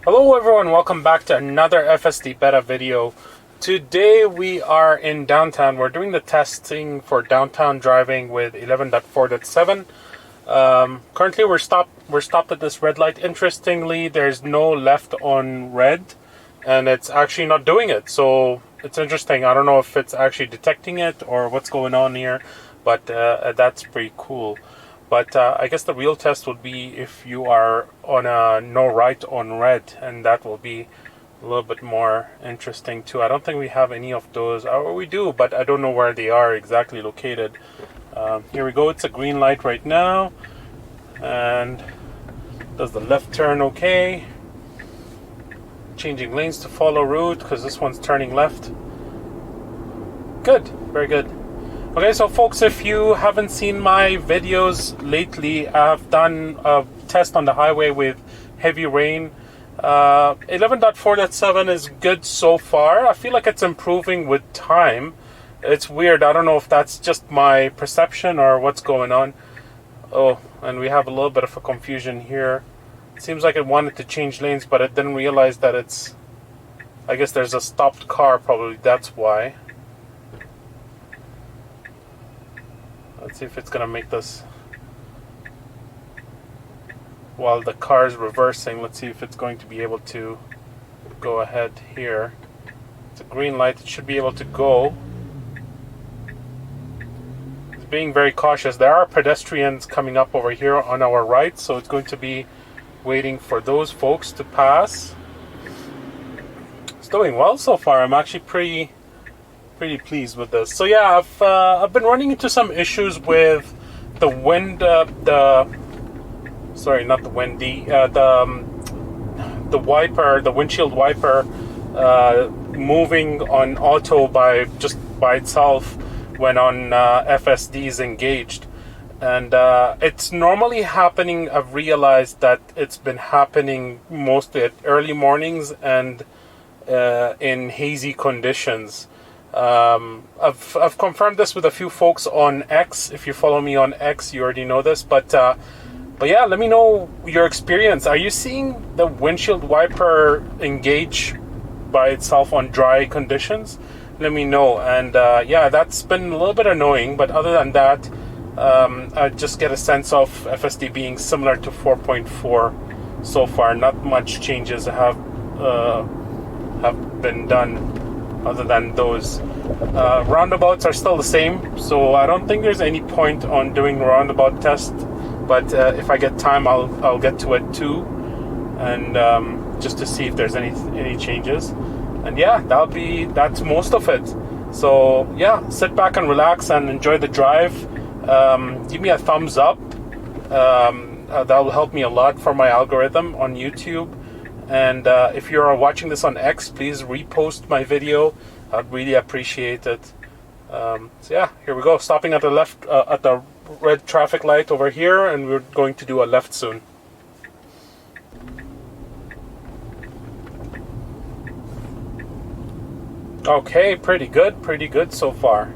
Hello everyone, welcome back to another FSD beta video. Today we are in downtown. We're doing the testing for downtown driving with 11.4.7. Currently we're stopped at this red light. Interestingly, there's no left on red and it's actually not doing it. So it's interesting. I don't know if it's actually detecting it or what's going on here, but that's pretty cool. But I guess the real test would be if you are on a no right on red, and that will be a little bit more interesting too. I don't think we have any of those, or we do, but I don't know where they are exactly located. Here we go, it's a green light right now, and does the left turn okay. Changing lanes to follow route, because this one's turning left. Good, very good. Okay, so folks, if you haven't seen my videos lately, I've done a test on the highway with heavy rain. 11.4.7 is good so far. I feel like it's improving with time. It's weird. I don't know if that's just my perception or what's going on. Oh, and we have a little bit of a confusion here. It seems like it wanted to change lanes, but it didn't realize that it's... I guess there's a stopped car, probably. That's why. Let's see if it's gonna make this while the car is reversing. Let's see if it's going to be able to go ahead here. It's a green light. It should be able to go. It's being very cautious. There are pedestrians coming up over here on our right, so it's going to be waiting for those folks to pass. It's doing well so far. I'm actually pretty pleased with this. So yeah, I've been running into some issues with the wind, the wiper, the windshield wiper, moving on auto by itself when on FSD is engaged, and it's normally happening. I've realized that it's been happening mostly at early mornings and in hazy conditions. I've confirmed this with a few folks on X. If you follow me on X, you already know this. But yeah, let me know your experience. Are you seeing the windshield wiper engage by itself on dry conditions? Let me know. And yeah, that's been a little bit annoying. But other than that, I just get a sense of FSD being similar to 4.4 so far. Not much changes have been done. Other than those roundabouts are still the same, so I don't think there's any point on doing roundabout test. But if I get time, I'll get to it too, and just to see if there's any changes. And yeah, that's most of it. So yeah, sit back and relax and enjoy the drive. Give me a thumbs up. That will help me a lot for my algorithm on YouTube. And if you're watching this on X, please repost my video. I'd really appreciate it. So yeah, here we go. Stopping at the left, at the red traffic light over here, and we're going to do a left soon. Okay, pretty good so far.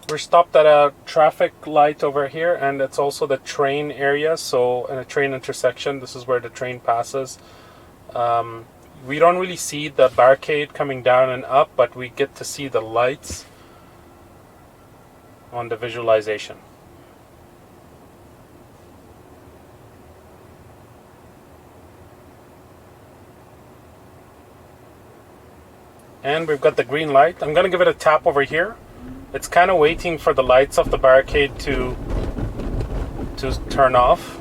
We're stopped at a traffic light over here, and it's also the train area. So in a train intersection, this is where the train passes. We don't really see the barricade coming down and up, but we get to see the lights on the visualization. And we've got the green light. I'm going to give it a tap over here. It's kind of waiting for the lights of the barricade to turn off.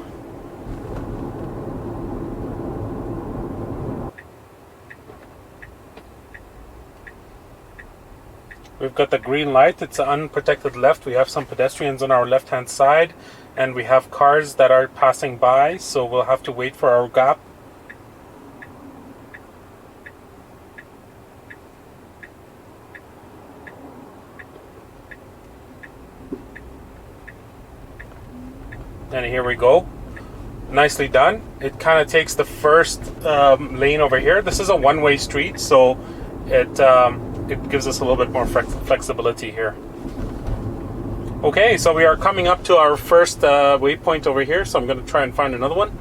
We've got the green light. It's an unprotected left. We have some pedestrians on our left-hand side, and we have cars that are passing by, so we'll have to wait for our gap. And here we go. Nicely done. It kind of takes the first lane over here. This is a one-way street, so it gives us a little bit more flexibility here. Okay, so we are coming up to our first waypoint over here, so I'm going to try and find another one.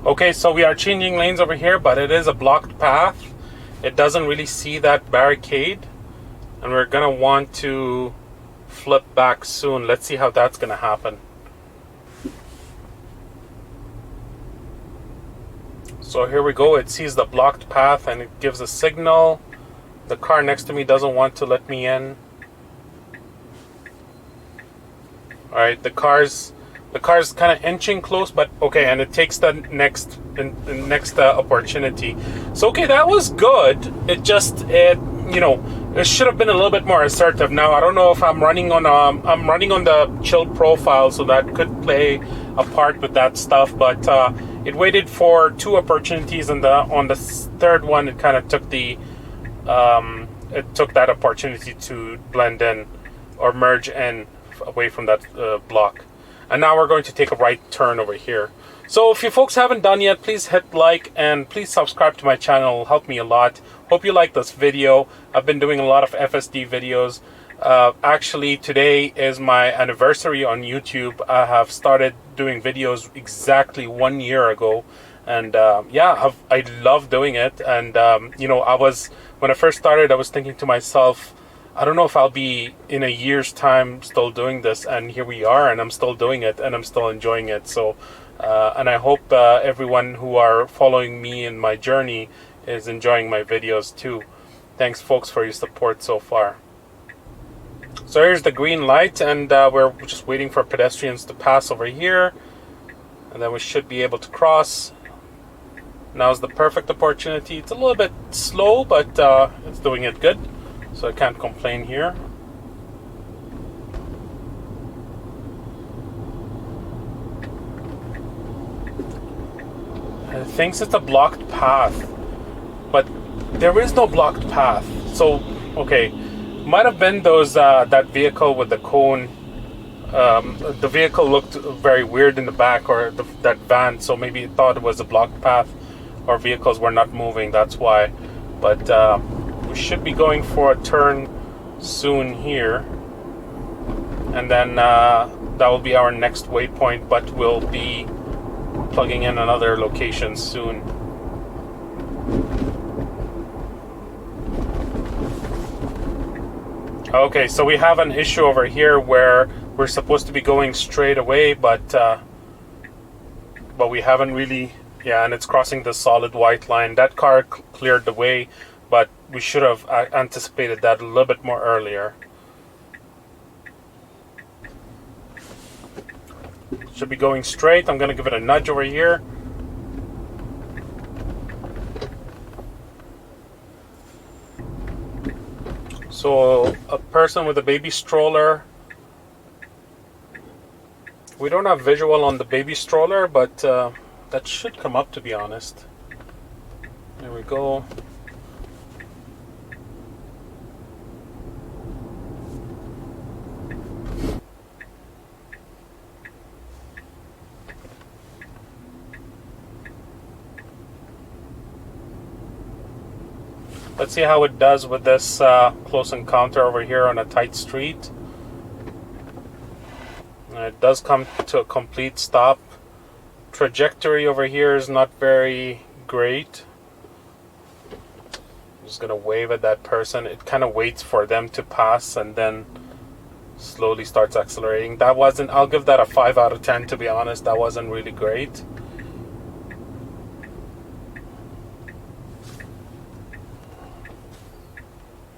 Okay, so we are changing lanes over here, but it is a blocked path. It doesn't really see that barricade, and we're gonna want to flip back soon. Let's see how that's gonna happen. So here we go. It sees the blocked path and it gives a signal. The car next to me doesn't want to let me in. All right, the car's kind of inching close, but okay, and it takes the next opportunity. So okay, that was good. It should have been a little bit more assertive. Now I don't know if I'm running on the chill profile, so that could play a part with that stuff. But it waited for 2 opportunities, and on the third one, it kind of took took that opportunity to blend in or merge in away from that block. And now we're going to take a right turn over here. So if you folks haven't done yet, please hit like and please subscribe to my channel. It'll help me a lot. Hope you like this video. I've been doing a lot of FSD videos. Actually, today is my anniversary on YouTube. I have started doing videos exactly 1 year ago. And I love doing it. And, when I first started, I was thinking to myself, I don't know if I'll be in a year's time still doing this, and here we are, and I'm still doing it, and I'm still enjoying it. So, and I hope everyone who are following me in my journey is enjoying my videos too. Thanks, folks, for your support so far. So here's the green light, and we're just waiting for pedestrians to pass over here, and then we should be able to cross. Now's the perfect opportunity. It's a little bit slow, but it's doing it good. So I can't complain here. It thinks it's a blocked path, but there is no blocked path. So, okay, might have been those that vehicle with the cone. The vehicle looked very weird in the back, or that van, so maybe it thought it was a blocked path, or vehicles were not moving, that's why. But we should be going for a turn soon here, and then that will be our next waypoint, but we'll be plugging in another location soon. Okay, so we have an issue over here where we're supposed to be going straight away, but we haven't really. Yeah, and it's crossing the solid white line. That car cleared the way, but we should have anticipated that a little bit more earlier. Should be going straight. I'm going to give it a nudge over here. So a person with a baby stroller. We don't have visual on the baby stroller, but that should come up, to be honest. There we go. Let's see how it does with this close encounter over here on a tight street. It does come to a complete stop. Trajectory over here is not very great. I'm just gonna wave at that person. It kind of waits for them to pass and then slowly starts accelerating. That wasn't, I'll give that a 5 out of 10, to be honest. That wasn't really great.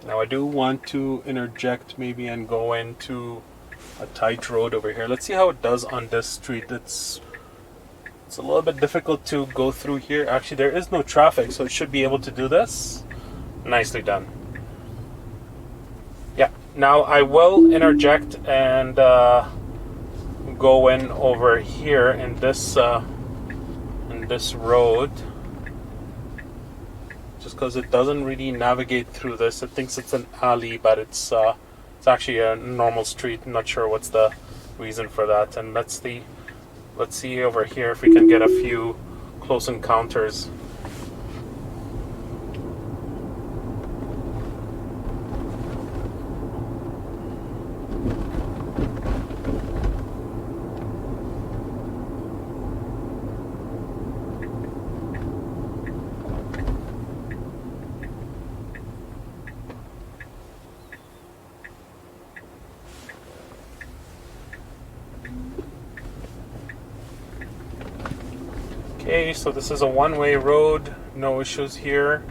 Now I do want to interject maybe and go into a tight road over here. Let's see how it does on this street. It's a little bit difficult to go through here. Actually, there is no traffic, so it should be able to do this. Nicely done. Yeah. Now I will interject and go in over here in this road, just because it doesn't really navigate through this. It thinks it's an alley, but it's actually a normal street. I'm not sure what's the reason for that. And let's see over here if we can get a few close encounters. Okay, so this is a one-way road, no issues here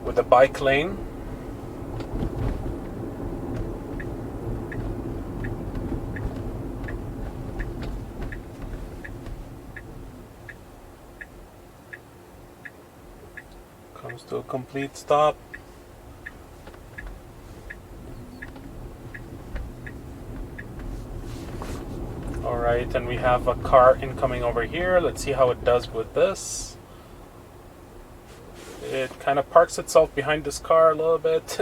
with the bike lane. Comes to a complete stop. Alright, and we have a car incoming over here. Let's see how it does with this. It kind of parks itself behind this car a little bit.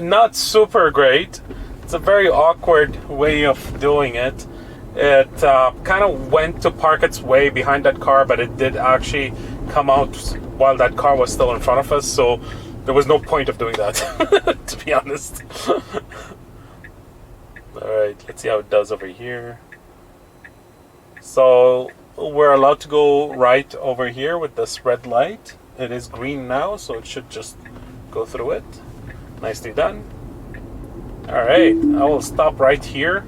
Not super great. It's a very awkward way of doing it. It kind of went to park its way behind that car, but it did actually come out while that car was still in front of us, so there was no point of doing that, to be honest. Alright, let's see how it does over here. So we're allowed to go right over here with this red light. It is green now, so it should just go through it. Nicely done. Alright, I will stop right here.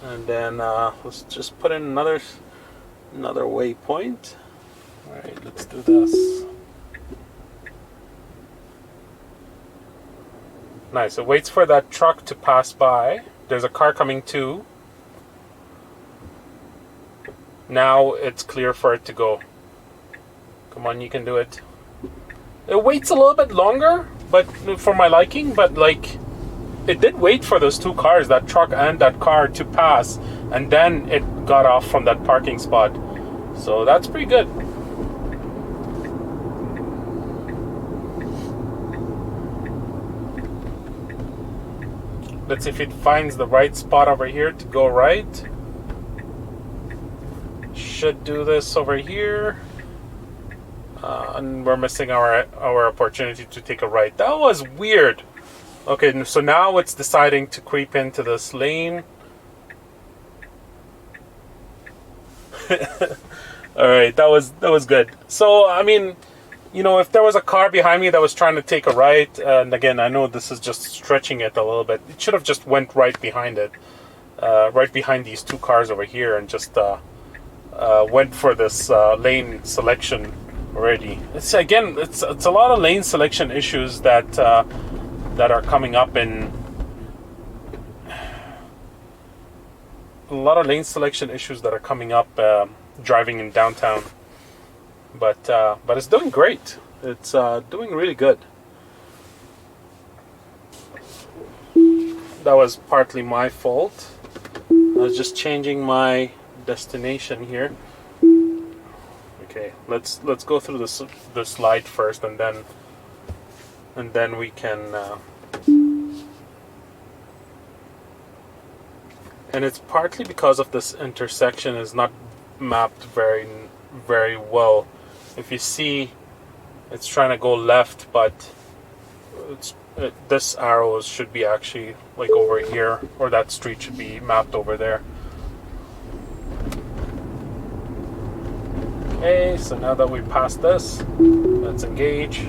And then let's just put in another waypoint. Alright, let's do this. Nice, it waits for that truck to pass by. There's a car coming too. Now it's clear for it to go. Come on, you can do it. It waits a little bit longer, but for my liking, but like, it did wait for those two cars, that truck and that car, to pass, and then it got off from that parking spot. So that's pretty good. Let's see if it finds the right spot over here to go right. Should do this over here. And we're missing our opportunity to take a right. That was weird. Okay, so now it's deciding to creep into this lane. Alright, that was good. So, I mean, you know, if there was a car behind me that was trying to take a right, and again, I know this is just stretching it a little bit, it should have just went right behind it, right behind these two cars over here, and just went for this lane selection already. It's a lot of lane selection issues that are coming up in driving in downtown. But it's doing great. It's doing really good. That was partly my fault. I was just changing my destination here. Okay, let's go through this light first, and then we can. And it's partly because of this intersection is not mapped very, very well. If you see, it's trying to go left, but this arrow should be actually like over here, or that street should be mapped over there. Okay, so now that we passed this, let's engage.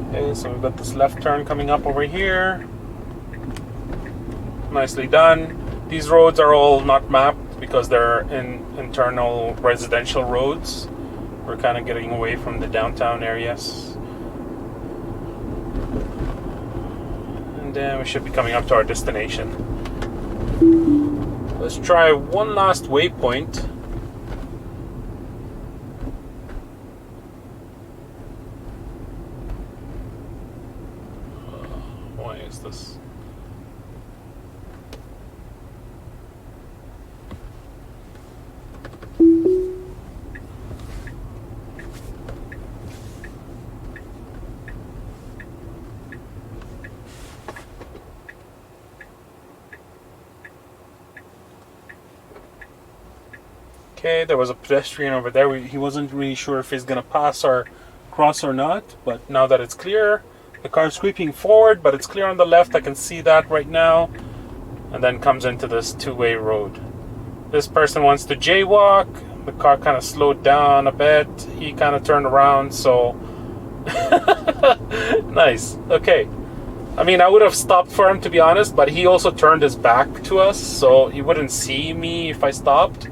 Okay, so we've got this left turn coming up over here. Nicely done. These roads are all not mapped because they're in internal residential roads. We're kind of getting away from the downtown areas. And then we should be coming up to our destination. Let's try one last waypoint. Why is this? Okay, there was a pedestrian over there. He wasn't really sure if he's gonna pass or cross or not, but now that it's clear, the car's creeping forward, but it's clear on the left. I can see that right now, and then comes into this two-way road. This person wants to jaywalk. The car kind of slowed down a bit. He kind of turned around, so nice. Okay. I mean, I would have stopped for him, to be honest, but he also turned his back to us, so he wouldn't see me if I stopped.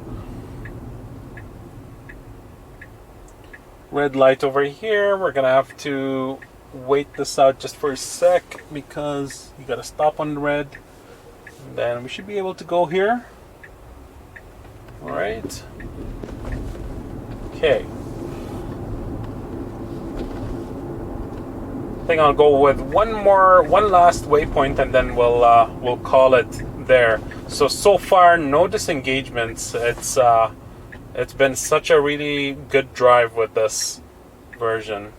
Red light over here. We're gonna have to wait this out just for a sec because you gotta stop on the red. And then we should be able to go here. All right. Okay. I think I'll go with one last waypoint, and then we'll call it there. So far, no disengagements. It's been such a really good drive with this version.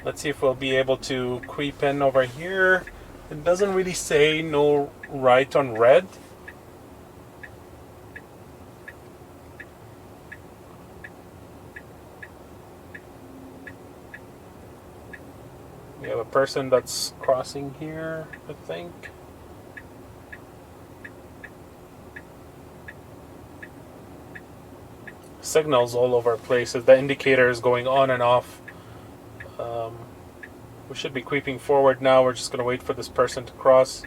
Let's see if we'll be able to creep in over here. It doesn't really say no right on red. We have a person that's crossing here, I think. Signals all over places. The indicator is going on and off. We should be creeping forward now. We're just going to wait for this person to cross.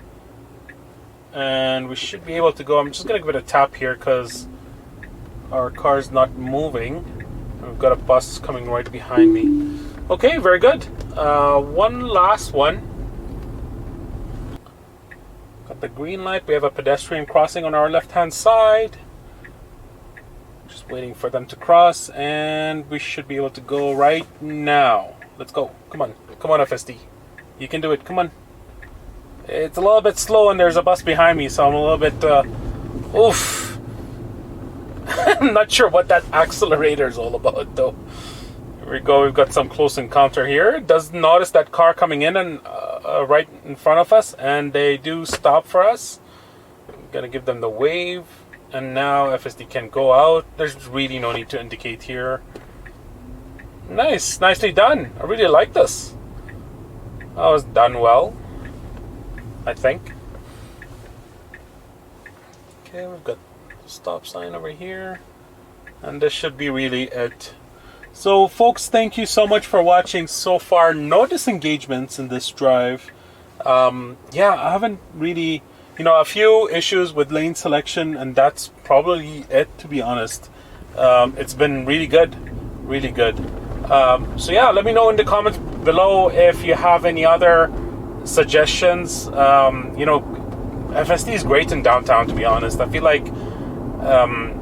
And we should be able to go. I'm just going to give it a tap here because our car's not moving. We've got a bus coming right behind me. Okay, very good. One last one. Got the green light. We have a pedestrian crossing on our left-hand side. Just waiting for them to cross, and we should be able to go right now. Let's go. Come on, FSD. You can do it. Come on. It's a little bit slow, and there's a bus behind me, so I'm a little bit. Oof. I'm not sure what that accelerator is all about, though. Here we go. We've got some close encounter here. Does notice that car coming in and right in front of us, and they do stop for us. I'm gonna give them the wave. And now FSD can go out. There's really no need to indicate here. Nice, nicely done. I really like this. That was done well, I think. Okay, we've got the stop sign over here. And this should be really it. So folks, thank you so much for watching so far. No disengagements in this drive. Yeah, I haven't really... a few issues with lane selection, and that's probably it, to be honest. It's been really good, really good. So yeah, let me know in the comments below if you have any other suggestions. FSD is great in downtown, to be honest. I feel like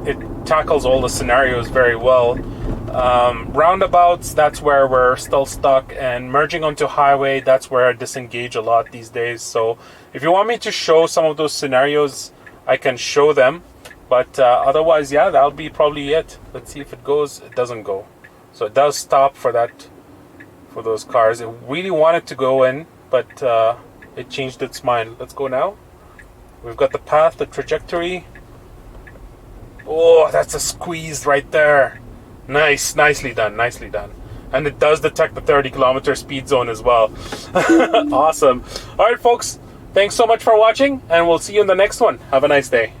it tackles all the scenarios very well. Roundabouts, that's where we're still stuck, and merging onto highway, that's where I disengage a lot these days. So if you want me to show some of those scenarios, I can show them, but otherwise, yeah, that'll be probably it. Let's see if it goes. It doesn't go, so it does stop for those cars. It really wanted to go in, but it changed its mind. Let's go now. We've got the path, the trajectory. Oh, that's a squeeze right there. Nice, nicely done, nicely done. And it does detect the 30-kilometer speed zone as well. Awesome. All right, folks, thanks so much for watching, and we'll see you in the next one. Have a nice day.